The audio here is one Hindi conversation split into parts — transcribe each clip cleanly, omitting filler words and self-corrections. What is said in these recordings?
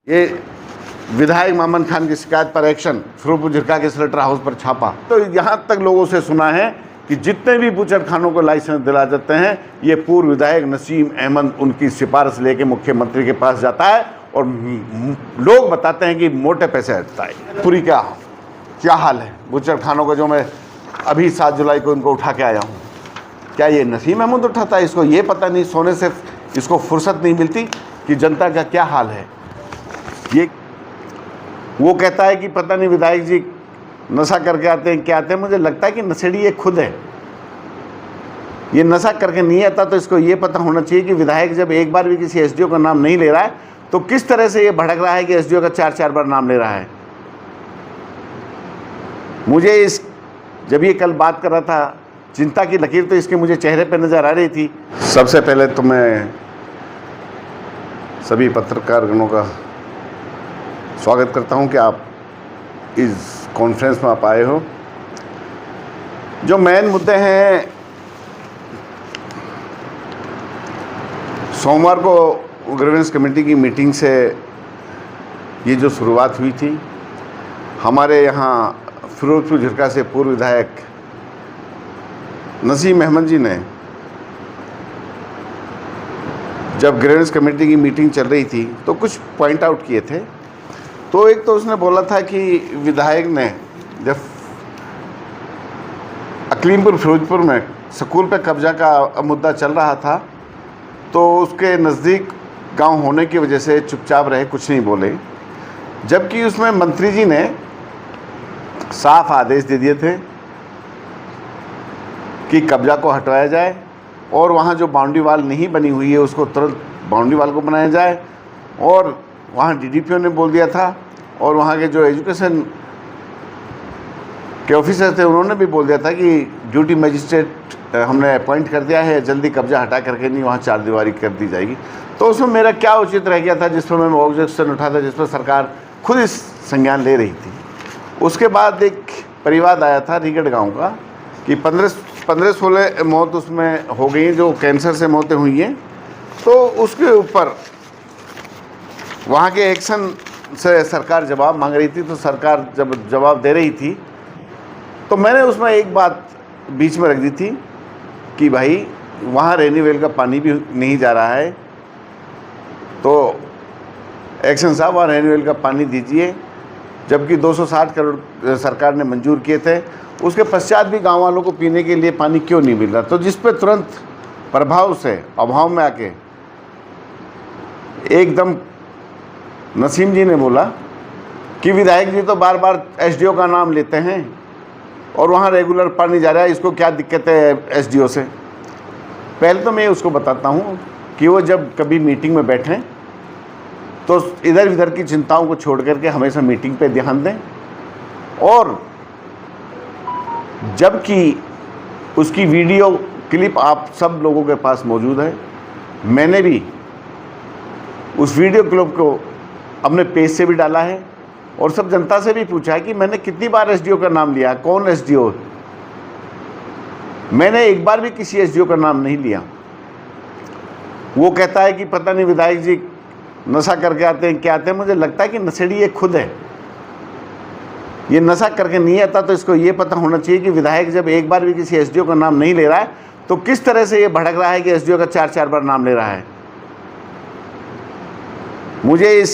ये विधायक मामन खान की शिकायत पर एक्शन, फिरोजपुर झिरका के स्लेटर हाउस पर छापा। तो यहाँ तक लोगों से सुना है कि जितने भी बूचड़ खानों को लाइसेंस दिला जाते हैं, ये पूर्व विधायक नसीम अहमद उनकी सिफारिश लेके मुख्यमंत्री के पास जाता है और लोग बताते हैं कि मोटे पैसे हटता है। पूरी क्या हाल है बूचड़ खानों का, जो मैं अभी 7 जुलाई को इनको उठा के आया हूँ। क्या ये नसीम अहमद उठाता है? इसको ये पता नहीं, सोने से इसको फुर्सत नहीं मिलती कि जनता का क्या हाल है। ये वो कहता है कि पता नहीं विधायक जी नशा करके आते हैं, क्या आते हैं। मुझे लगता है कि नशेड़ी ये खुद है। ये नशा करके नहीं आता तो इसको ये पता होना चाहिए कि विधायक जब एक बार भी किसी एसडीओ का नाम नहीं ले रहा है तो किस तरह से ये भड़क रहा है कि एसडीओ का 4-4 बार नाम ले रहा है। मुझे जब ये कल बात कर रहा था, चिंता की लकीर तो इसके मुझे चेहरे पे नज़र आ रही थी। सबसे पहले तो मैं सभी पत्रकारगणों का स्वागत करता हूं कि आप इस कॉन्फ्रेंस में आप आए हो। जो मेन मुद्दे हैं, सोमवार को ग्रीवेंस कमेटी की मीटिंग से ये जो शुरुआत हुई थी, हमारे यहाँ फिरोजपुर झिरका से पूर्व विधायक नसीम अहमद जी ने जब ग्रीवेंस कमेटी की मीटिंग चल रही थी तो कुछ पॉइंट आउट किए थे। तो एक तो उसने बोला था कि विधायक ने जब अकलीमपुर फिरोजपुर में स्कूल पे कब्जा का मुद्दा चल रहा था तो उसके नज़दीक गांव होने की वजह से चुपचाप रहे, कुछ नहीं बोले। जबकि उसमें मंत्री जी ने साफ आदेश दे दिए थे कि कब्जा को हटवाया जाए और वहाँ जो बाउंड्री वाल नहीं बनी हुई है उसको तुरंत बाउंड्री वाल को बनाया जाए। और वहाँ डीडीपीओ ने बोल दिया था और वहाँ के जो एजुकेशन के ऑफिसर थे उन्होंने भी बोल दिया था कि ड्यूटी मजिस्ट्रेट हमने अपॉइंट कर दिया है, जल्दी कब्जा हटा करके नहीं वहाँ 4 दीवारी कर दी जाएगी। तो उसमें मेरा क्या उचित रह गया था जिस पर मैं ऑब्जेक्शन उठा था, जिस पर सरकार खुद इस संज्ञान ले रही थी। उसके बाद एक परिवाद आया था रीगढ़ गाँव का कि 15-16 मौत उसमें हो गई, जो कैंसर से मौतें हुई हैं। तो उसके ऊपर वहाँ के एक्शन से सरकार जवाब मांग रही थी। तो सरकार जब जवाब दे रही थी तो मैंने उसमें एक बात बीच में रख दी थी कि भाई वहाँ रेनीवेल का पानी भी नहीं जा रहा है, तो एक्शन साहब वहाँ रेनीवेल का पानी दीजिए। जबकि 260 करोड़ सरकार ने मंजूर किए थे, उसके पश्चात भी गाँव वालों को पीने के लिए पानी क्यों नहीं मिल रहा। तो जिस पे तुरंत प्रभाव से अभाव में आके एकदम नसीम जी ने बोला कि विधायक जी तो बार बार एसडीओ का नाम लेते हैं और वहाँ रेगुलर पानी जा रहा है, इसको क्या दिक्कत है एसडीओ से। पहले तो मैं उसको बताता हूँ कि वो जब कभी मीटिंग में बैठें तो इधर उधर की चिंताओं को छोड़ करके हमेशा मीटिंग पे ध्यान दें। और जबकि उसकी वीडियो क्लिप आप सब लोगों के पास मौजूद है, मैंने भी उस वीडियो क्लिप को अपने पेज से भी डाला है और सब जनता से भी पूछा है कि मैंने कितनी बार एसडीओ का नाम लिया, कौन एसडीओ। मैंने एक बार भी किसी एसडीओ का नाम नहीं लिया। वो कहता है कि पता नहीं विधायक जी नशा करके आते हैं, क्या आते हैं। मुझे लगता है कि नशेड़ी ये खुद है। ये नशा करके नहीं आता तो इसको ये पता होना चाहिए कि विधायक जब एक बार भी किसी एसडीओ का नाम नहीं ले रहा है तो किस तरह से ये भड़क रहा है कि एसडीओ का 4-4 बार नाम ले रहा है। मुझे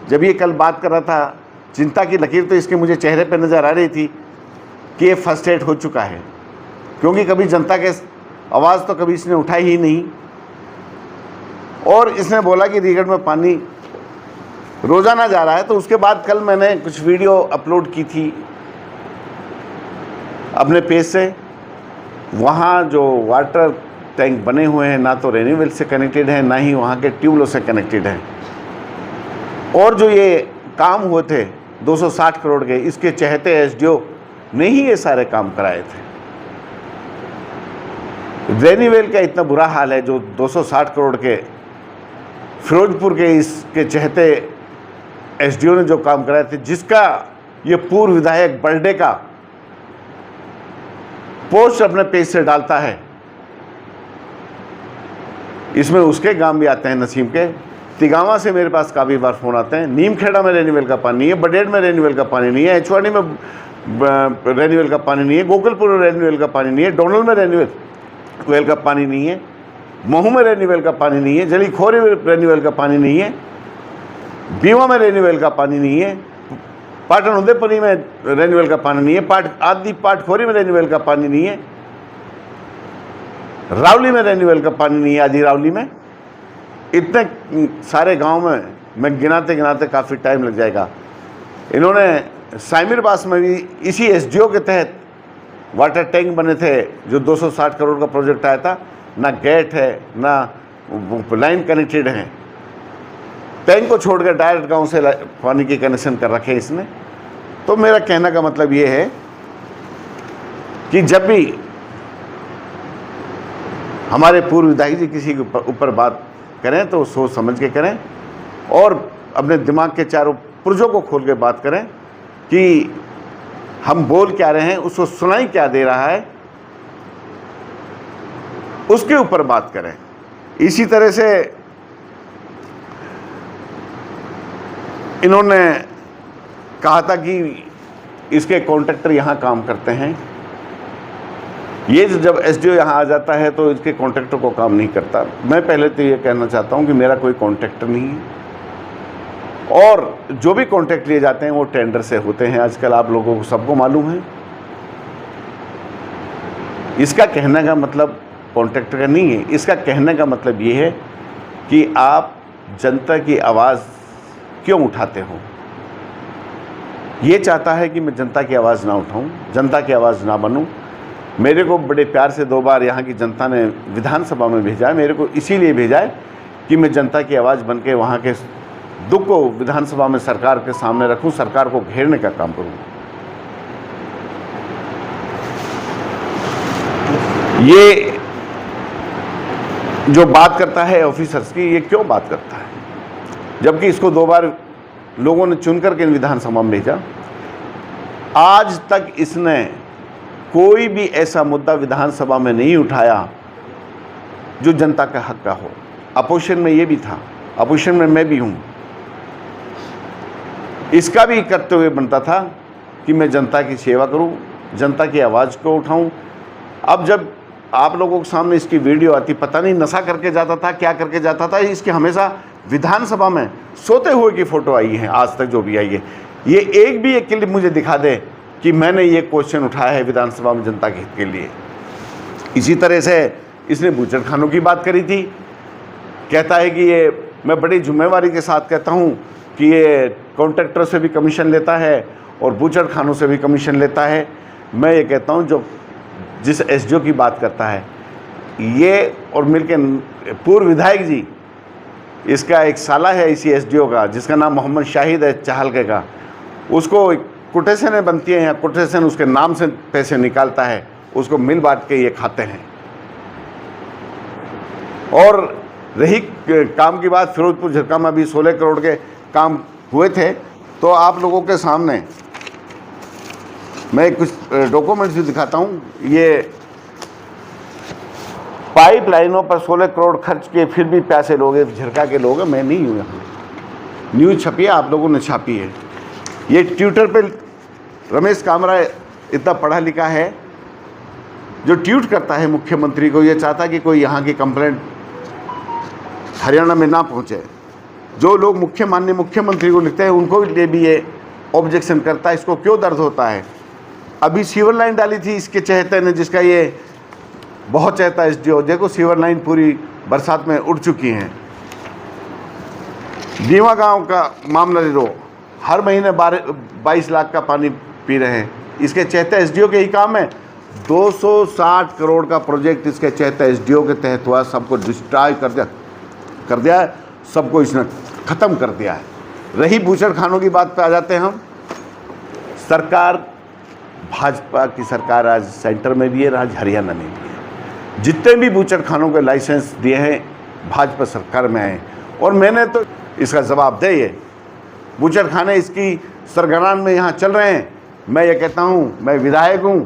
जब ये कल बात कर रहा था, चिंता की लकीर तो इसके मुझे चेहरे पे नज़र आ रही थी कि ये फर्स्ट एड हो चुका है, क्योंकि कभी जनता के आवाज़ तो कभी इसने उठाई ही नहीं। और इसने बोला कि रीगढ़ में पानी रोज़ाना जा रहा है। तो उसके बाद कल मैंने कुछ वीडियो अपलोड की थी अपने पेज से। वहाँ जो वाटर टैंक बने हुए हैं ना तो रेन्यूएबल से कनेक्टेड है, ना ही वहाँ के ट्यूबवेलों से कनेक्टेड हैं। और जो ये काम हुए थे 260 करोड़ के, इसके चहेते एसडीओ ने ही ये सारे काम कराए थे। रेनीवेल का इतना बुरा हाल है जो 260 करोड़ के फिरोजपुर के इसके चहेते एसडीओ ने जो काम कराए थे, जिसका ये पूर्व विधायक बर्थडे का पोस्ट अपने पेज से डालता है। इसमें उसके गांव भी आते हैं नसीम के, तिगावा से मेरे पास काफ़ी बार फ़ोन आते हैं, नीमखेड़ा में रेन्यूअल का पानी नहीं है, बडेड़ में रेन्यूअल का पानी नहीं है, एचवानी में रेन्यूअल का पानी नहीं है, गोकुलपुर में रेन्यूअल का पानी नहीं है, डोनल में रेन्यूअल का पानी नहीं है, महू में रेन्यूअल का पानी नहीं है, जलीखोरी में रेन्यूअल का पानी नहीं है, बीवा में रेन्यूअल का पानी नहीं है, पाटन उदयपुरी में रेन्यूअल का पानी नहीं है, आदि पाटखोरी में रेन्यूअल का पानी नहीं है, रावली में रेन्यूअल का पानी नहीं है, आदि रावली में। इतने सारे गांव में मैं गिनाते गिनाते काफ़ी टाइम लग जाएगा। इन्होंने साइमिरबास में भी इसी एसडीओ के तहत वाटर टैंक बने थे, जो 260 करोड़ का प्रोजेक्ट आया था, ना गेट है ना लाइन कनेक्टेड है, टैंक को छोड़कर डायरेक्ट गांव से पानी की कनेक्शन कर रखे इसने। तो मेरा कहने का मतलब ये है कि जब भी हमारे पूर्व विधायक जी किसी के ऊपर बात करें तो सोच समझ के करें और अपने दिमाग के चारों पुर्जों को खोल के बात करें कि हम बोल क्या रहे हैं, उसको सुनाई क्या दे रहा है, उसके ऊपर बात करें। इसी तरह से इन्होंने कहा था कि इसके कॉन्ट्रैक्टर यहाँ काम करते हैं। ये जब एसडीओ यहाँ आ जाता है तो इसके कॉन्ट्रैक्टर को काम नहीं करता। मैं पहले तो ये कहना चाहता हूँ कि मेरा कोई कॉन्ट्रैक्टर नहीं है और जो भी कॉन्ट्रैक्ट लिए जाते हैं वो टेंडर से होते हैं। आजकल आप लोगों को सबको मालूम है। इसका कहने का मतलब कॉन्ट्रैक्टर का नहीं है, इसका कहने का मतलब ये है कि आप जनता की आवाज़ क्यों उठाते हो। ये चाहता है कि मैं जनता की आवाज़ ना उठाऊं, जनता की आवाज़ ना बनूं। मेरे को बड़े प्यार से 2 बार यहाँ की जनता ने विधानसभा में भेजा है। मेरे को इसीलिए भेजा है कि मैं जनता की आवाज़ बन के वहाँ के दुख को विधानसभा में सरकार के सामने रखूं, सरकार को घेरने का काम करूं। ये जो बात करता है ऑफिसर्स की, ये क्यों बात करता है, जबकि इसको 2 बार लोगों ने चुन करके विधानसभा में भेजा। आज तक इसने कोई भी ऐसा मुद्दा विधानसभा में नहीं उठाया जो जनता का हक का हो। अपोजिशन में ये भी था, अपोजिशन में मैं भी हूँ। इसका भी कर्तव्य बनता था कि मैं जनता की सेवा करूँ, जनता की आवाज़ को उठाऊँ। अब जब आप लोगों के सामने इसकी वीडियो आती, पता नहीं नशा करके जाता था, क्या करके जाता था, इसकी हमेशा विधानसभा में सोते हुए की फ़ोटो आई है आज तक जो भी आई है। ये एक भी एक क्लिप मुझे दिखा दे कि मैंने ये क्वेश्चन उठाया है विधानसभा में जनता के हित के लिए। इसी तरह से इसने बूचड़खानों की बात करी थी। कहता है कि ये, मैं बड़ी जिम्मेवारी के साथ कहता हूँ कि ये कॉन्ट्रैक्टर से भी कमीशन लेता है और बूचड़खानों से भी कमीशन लेता है। मैं ये कहता हूँ जो जिस एसडीओ की बात करता है ये और मिलके पूर्व विधायक जी, इसका एक साला है इसी एसडीओ का जिसका नाम मोहम्मद शाहिद है चाहलके का, उसको कोटेशनें बनती हैं या कोटेशन उसके नाम से पैसे निकालता है, उसको मिल बांट के ये खाते हैं। और रही काम की बात, फिरोजपुर झरका में अभी 16 करोड़ के काम हुए थे। तो आप लोगों के सामने मैं कुछ डॉक्यूमेंट्स भी दिखाता हूँ। ये पाइप लाइनों पर 16 करोड़ खर्च किए फिर भी पैसे लोग झरका के लोग हैं, मैं नहीं हूँ यहाँ। न्यूज़ छपी है, आप लोगों ने छापी है। ये ट्विटर पे रमेश कामरा इतना पढ़ा लिखा है जो ट्वीट करता है मुख्यमंत्री को, ये चाहता है कि कोई यहाँ की कंप्लेंट हरियाणा में ना पहुँचे। जो लोग माननीय मुख्यमंत्री को लिखते हैं उनको लिए भी ये ऑब्जेक्शन करता है। इसको क्यों दर्द होता है। अभी सीवर लाइन डाली थी इसके चहेते ने, जिसका ये बहुत चाहता है एसडीओ। देखो सीवर लाइन पूरी बरसात में उड़ चुकी हैं। दीवा गांव का मामला ले लो, हर महीने 22 लाख का पानी पी रहे हैं। इसके चहते एसडीओ के ही काम है। 260 करोड़ का प्रोजेक्ट इसके चहते एसडीओ के तहत हुआ, सबको डिस्ट्रॉय कर दिया है, सबको इसने ख़त्म कर दिया है। रही बूचड़खानों की बात पे आ जाते हैं हम। सरकार भाजपा की सरकार आज सेंटर में भी है, आज हरियाणा में भी है। जितने भी बूचड़खानों के लाइसेंस दिए हैं भाजपा सरकार में आए, और मैंने तो इसका जवाब दे ये बूचड़खाने इसकी सरगर्म में यहाँ चल रहे हैं। मैं ये कहता हूँ, मैं विधायक हूँ,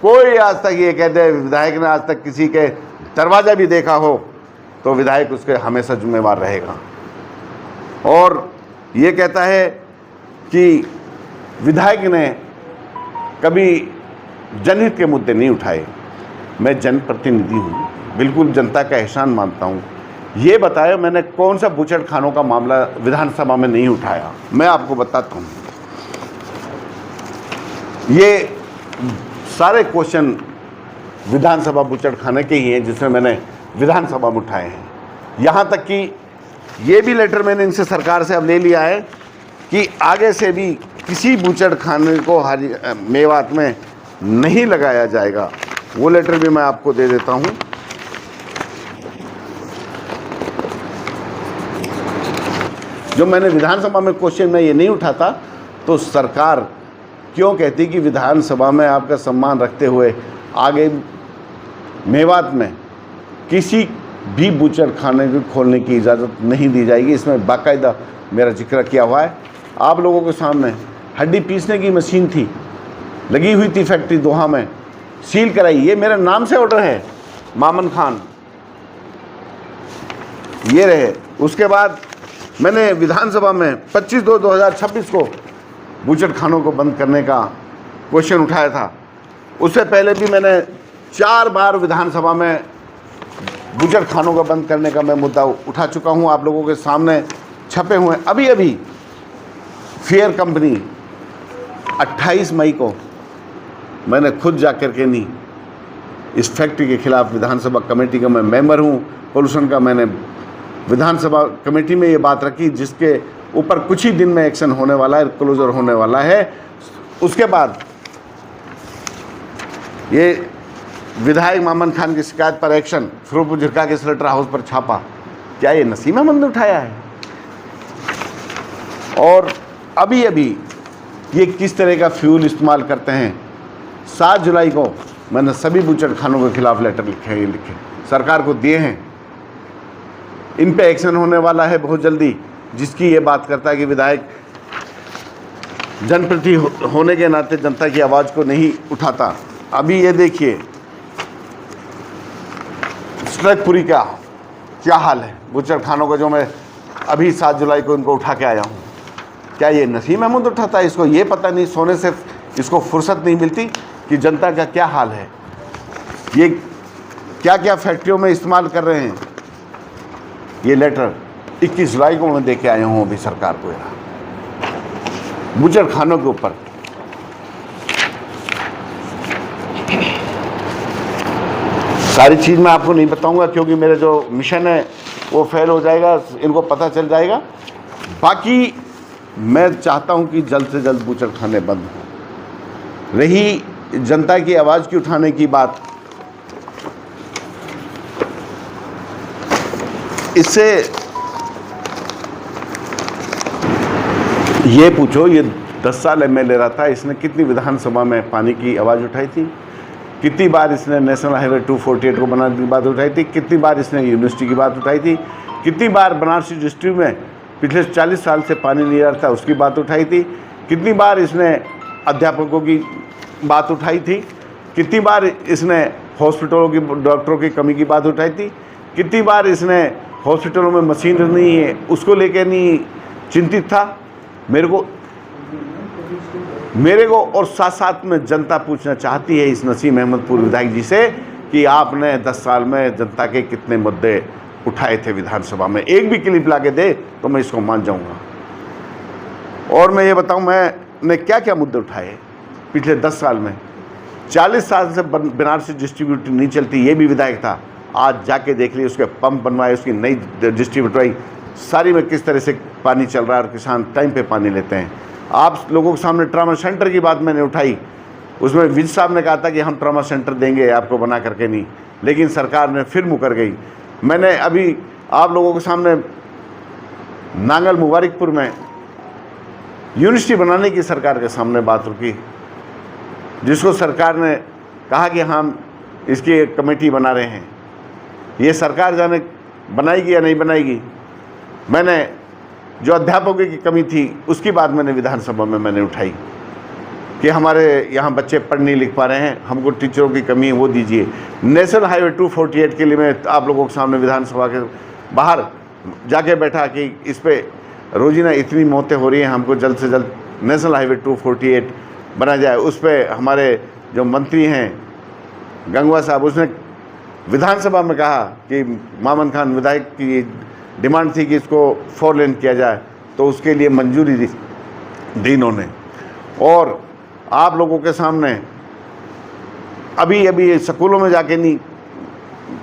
कोई आज तक ये कह दे विधायक ने आज तक किसी के दरवाज़ा भी देखा हो तो विधायक उसके हमेशा जिम्मेवार रहेगा। और ये कहता है कि विधायक ने कभी जनहित के मुद्दे नहीं उठाए। मैं जनप्रतिनिधि हूँ, बिल्कुल जनता का एहसान मानता हूँ। ये बताया मैंने कौन सा बूचड़खानों का मामला विधानसभा में नहीं उठाया। मैं आपको बताता हूँ, ये सारे क्वेश्चन विधानसभा बूचड़खाने के ही हैं जिसमें मैंने विधानसभा में उठाए हैं। यहाँ तक कि ये भी लेटर मैंने इनसे सरकार से अब ले लिया है कि आगे से भी किसी बूचड़खाने को मेवात में नहीं लगाया जाएगा। वो लेटर भी मैं आपको दे देता हूँ। जो मैंने विधानसभा में क्वेश्चन में ये नहीं उठाता तो सरकार क्यों कहती कि विधानसभा में आपका सम्मान रखते हुए आगे मेवात में किसी भी बूचड़खाने को खोलने की इजाज़त नहीं दी जाएगी। इसमें बाकायदा मेरा जिक्र किया हुआ है। आप लोगों के सामने हड्डी पीसने की मशीन थी, लगी हुई थी फैक्ट्री दोहा में, सील कराई। ये मेरे नाम से ऑर्डर है, मामन खान ये रहे। उसके बाद मैंने विधानसभा में 25/2/2026 को बूचड़खानों को बंद करने का क्वेश्चन उठाया था। उससे पहले भी मैंने 4 बार विधानसभा में बूचड़खानों को बंद करने का मैं मुद्दा उठा चुका हूं। आप लोगों के सामने छपे हुए। अभी अभी फेयर कंपनी 28 मई को मैंने खुद जा कर के नहीं, इस फैक्ट्री के खिलाफ विधानसभा कमेटी का मैं मेंबर हूं, पोल्यूशन का मैंने विधानसभा कमेटी में ये बात रखी जिसके ऊपर कुछ ही दिन में एक्शन होने वाला है, क्लोजर होने वाला है। उसके बाद ये विधायक मामन खान की शिकायत पर एक्शन, फिरोजपुर झिरका के स्लेटर हाउस पर छापा। क्या ये नसीम अहमद ने उठाया है? और अभी अभी ये किस तरह का फ्यूल इस्तेमाल करते हैं। 7 जुलाई को मैंने सभी बूचड़खानों के खिलाफ लेटर लिखे सरकार को दिए हैं। इन पे एक्शन होने वाला है बहुत जल्दी, जिसकी ये बात करता है कि विधायक जनप्रतिनिधि होने के नाते जनता की आवाज़ को नहीं उठाता। अभी ये देखिए स्ट्रकपुरी का क्या हाल है बूचड़खानों का, जो मैं अभी 7 जुलाई को इनको उठा के आया हूँ। क्या ये नसीम अहमद उठाता है? इसको ये पता नहीं, सोने से इसको फुर्सत नहीं मिलती कि जनता का क्या हाल है, ये क्या क्या फैक्ट्रियों में इस्तेमाल कर रहे हैं। ये लेटर 21 जुलाई को मैं दे के आया हूँ अभी सरकार को, बूचड़खानों के ऊपर। सारी चीज़ मैं आपको नहीं बताऊंगा क्योंकि मेरा जो मिशन है वो फेल हो जाएगा, इनको पता चल जाएगा। बाकी मैं चाहता हूं कि जल्द से जल्द बूचड़खाने बंद हों। रही जनता की आवाज़ की उठाने की बात, इससे ये पूछो, ये 10 साल एमएलए रहा था, इसने कितनी विधानसभा में पानी की आवाज़ उठाई थी? कितनी बार इसने नेशनल हाईवे 248 को बनाने की बात उठाई थी? कितनी बार इसने यूनिवर्सिटी की बात उठाई थी? कितनी बार बनारसी डिस्ट्रिक्ट में पिछले 40 साल से पानी नहीं आ रहा था उसकी बात उठाई थी? कितनी बार इसने अध्यापकों की बात उठाई थी? कितनी बार इसने हॉस्पिटलों की डॉक्टरों की कमी की बात उठाई थी? कितनी बार इसने हॉस्पिटलों में मशीन नहीं है उसको लेकर नहीं चिंतित था? मेरे को और साथ साथ में जनता पूछना चाहती है इस नसीम अहमदपुर विधायक जी से कि आपने 10 साल में जनता के कितने मुद्दे उठाए थे विधानसभा में। एक भी क्लिप ला के दे तो मैं इसको मान जाऊंगा। और मैं ये बताऊं मैंने क्या क्या मुद्दे उठाए पिछले 10 साल में। 40 साल से बनारसी डिस्ट्रीब्यूटर नहीं चलती, ये भी विधायक था। आज जाके देख ली, उसके पंप बनवाए, उसकी नई डिस्ट्रीब्यूटर आई, सारी में किस तरह से पानी चल रहा है और किसान टाइम पे पानी लेते हैं। आप लोगों के सामने ट्रामा सेंटर की बात मैंने उठाई, उसमें विज साहब ने कहा था कि हम ट्रामा सेंटर देंगे आपको बना करके नहीं, लेकिन सरकार ने फिर मुकर गई। मैंने अभी आप लोगों के सामने नांगल मुबारकपुर में यूनिवर्सिटी बनाने की सरकार के सामने बात रखी, जिसको सरकार ने कहा कि हम इसकी कमेटी बना रहे हैं। ये सरकार जाने बनाएगी या नहीं बनाएगी। मैंने जो अध्यापकों की कमी थी उसकी बात मैंने विधानसभा में मैंने उठाई कि हमारे यहाँ बच्चे पढ़ नहीं लिख पा रहे हैं, हमको टीचरों की कमी है, वो दीजिए। नेशनल हाईवे 248 के लिए मैं आप लोगों के सामने विधानसभा के बाहर जाके बैठा कि इस पे रोजीना इतनी मौतें हो रही हैं, हमको जल्द से जल्द नेशनल हाईवे 248 बना जाए। उस पर हमारे जो मंत्री हैं गंगवा साहब, उसने विधानसभा में कहा कि मामन खान विधायक की डिमांड थी कि इसको 4 लेन किया जाए, तो उसके लिए मंजूरी दी इन्होंने। और आप लोगों के सामने अभी स्कूलों में जाके नहीं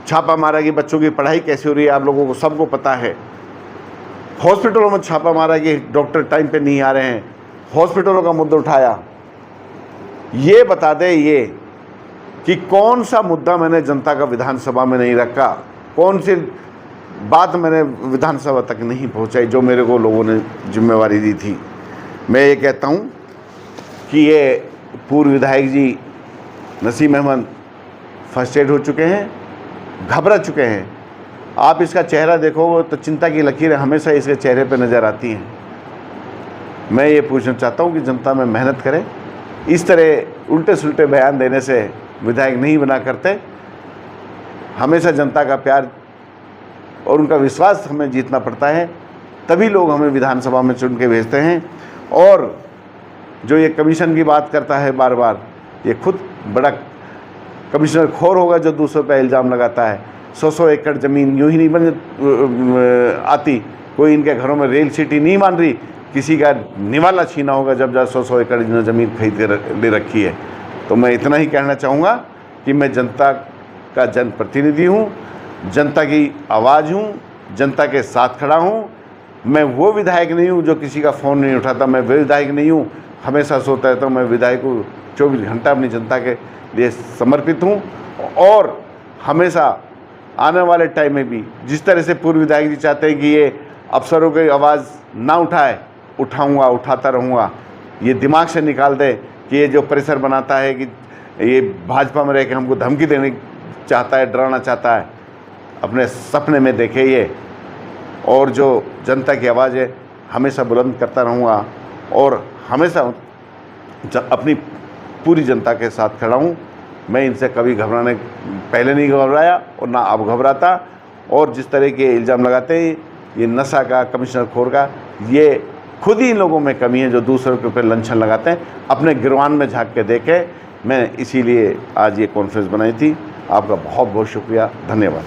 छापा मारा कि बच्चों की पढ़ाई कैसे हो रही है, आप लोगों को सबको पता है। हॉस्पिटलों में छापा मारा कि डॉक्टर टाइम पे नहीं आ रहे हैं, हॉस्पिटलों का मुद्दा उठाया। ये बता दे ये कि कौन सा मुद्दा मैंने जनता का विधानसभा में नहीं रखा, कौन सी बात मैंने विधानसभा तक नहीं पहुंचाई जो मेरे को लोगों ने जिम्मेवारी दी थी। मैं ये कहता हूं कि ये पूर्व विधायक जी नसीम अहमद फर्स्ट एड हो चुके हैं, घबरा चुके हैं। आप इसका चेहरा देखो तो चिंता की लकीरें हमेशा इसके चेहरे पे नज़र आती हैं। मैं ये पूछना चाहता हूँ कि जनता में मेहनत करें, इस तरह उल्टे सुल्टे बयान देने से विधायक नहीं बना करते। हमेशा जनता का प्यार और उनका विश्वास हमें जीतना पड़ता है, तभी लोग हमें विधानसभा में चुन के भेजते हैं। और जो ये कमीशन की बात करता है बार बार, ये खुद बड़ा कमिश्नर खोर होगा जो दूसरों पर इल्ज़ाम लगाता है। 100 एकड़ ज़मीन यूँ ही नहीं बन आती, कोई इनके घरों में रेल सिटी नहीं मान रही, किसी का निवाला छीना होगा जब 100 एकड़ इन्होंने ज़मीन खरीद के ले रखी है। तो मैं इतना ही कहना चाहूँगा कि मैं जनता का जनप्रतिनिधि हूँ, जनता की आवाज़ हूँ, जनता के साथ खड़ा हूँ। मैं वो विधायक नहीं हूँ जो किसी का फ़ोन नहीं उठाता, मैं वो विधायक नहीं हूँ हमेशा सोता रहता हूँ। मैं विधायक हूँ 24 घंटा अपनी जनता के लिए समर्पित हूँ। और हमेशा आने वाले टाइम में भी जिस तरह से पूर्व विधायक जी चाहते हैं कि ये अफसरों की आवाज़ ना उठाए, उठाऊँगा, उठाता रहूँगा। ये दिमाग से निकाल दे कि ये जो प्रेशर बनाता है कि ये भाजपा में रह के हमको धमकी देने चाहता है, डराना चाहता है, अपने सपने में देखे ये। और जो जनता की आवाज़ है हमेशा बुलंद करता रहूँगा और हमेशा अपनी पूरी जनता के साथ खड़ा हूँ। मैं इनसे कभी पहले नहीं घबराया और ना अब घबराता। और जिस तरह के इल्ज़ाम लगाते हैं ये नशा का, कमिश्नर खोर का, ये खुद ही इन लोगों में कमी है जो दूसरों के ऊपर लंछन लगाते हैं। अपने गिरवान में झांक के देखें। मैं इसीलिए आज ये कॉन्फ्रेंस बनाई थी। आपका बहुत बहुत शुक्रिया, धन्यवाद।